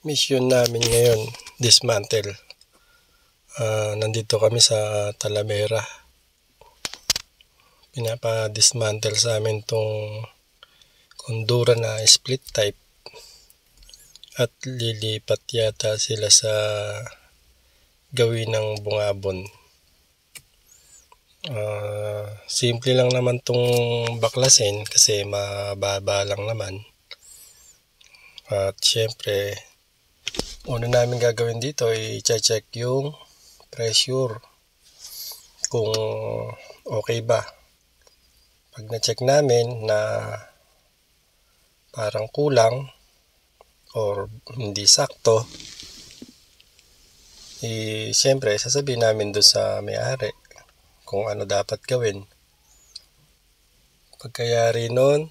Mission namin ngayon, dismantle. Nandito kami sa Talavera. Pinapa-dismantle sa amin tong kondura na split type. At lilipat yata sila sa gawin ng bungabon. Simple lang naman tong baklasin kasi mababa lang naman. At syempre, una namin gagawin dito ay i-check yung pressure kung okay ba. Pag na-check namin na parang kulang or hindi sakto, syempre sasabihin namin doon sa may-ari kung ano dapat gawin. Pagkayari nun,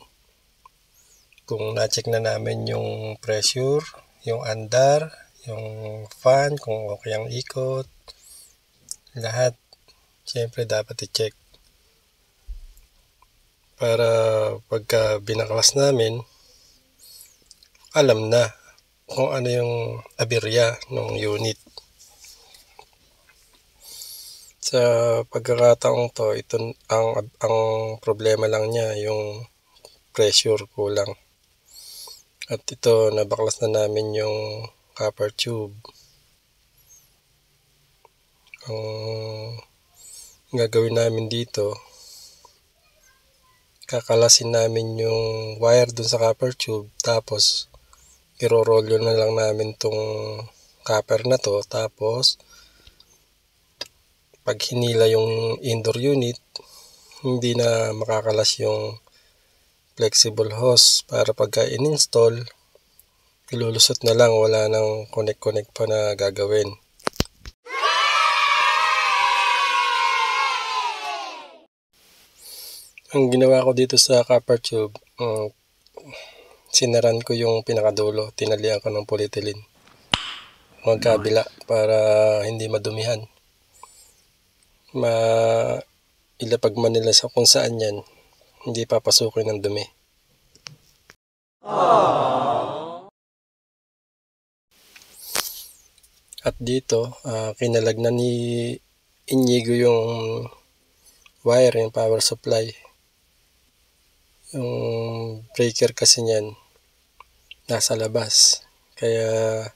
kung na-check na namin yung pressure, yung andar, yung fan, kung okay ang ikot, lahat, syempre dapat i-check. Para pagka binaklas namin, alam na kung ano yung aberya ng unit. Sa pagkakataong to, ito ang problema lang niya, yung pressure kulang. At ito, nabaklas na namin yung copper tube. Ang gagawin namin dito, kakalasin namin yung wire dun sa copper tube, tapos irorolyo na lang namin tong copper na to, tapos pag hinila yung indoor unit, hindi na makakalas yung flexible hose para pagka in-install, ilulusot na lang, wala nang connect pa na gagawin. Ang ginawa ko dito sa copper tube, sinaran ko yung pinakadulo, tinalian ko ng polyethylene magkabila para hindi madumihan. Ilapag man nila sa kung saan yan, hindi papasukin ng dumi. At dito, kinalagnan ni Inigo yung wire, yung power supply. Yung breaker kasi niyan nasa labas, kaya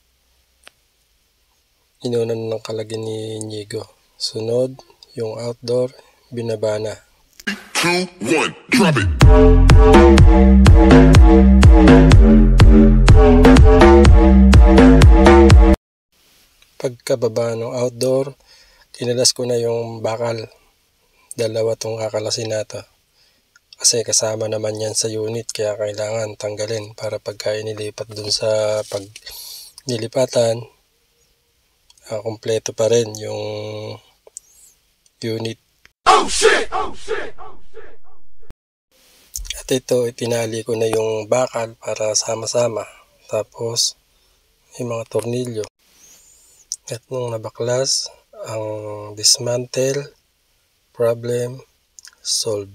inunan ng kalagyan ni Inigo. Sunod, yung outdoor, binaba na. 2, 1, drop it! Pagkababa ng outdoor, tinalas ko na yung bakal. Dalawa tong kakalasin nato. Kasi kasama naman yan sa unit, kaya kailangan tanggalin para pagka inilipat dun sa pagnilipatan, kompleto pa rin yung unit. Oh shit! Oh shit! At ito, itinali ko na yung bakal para sama-sama. Tapos, yung mga tornilyo. At nung nabaklas, ang dismantle, problem solved.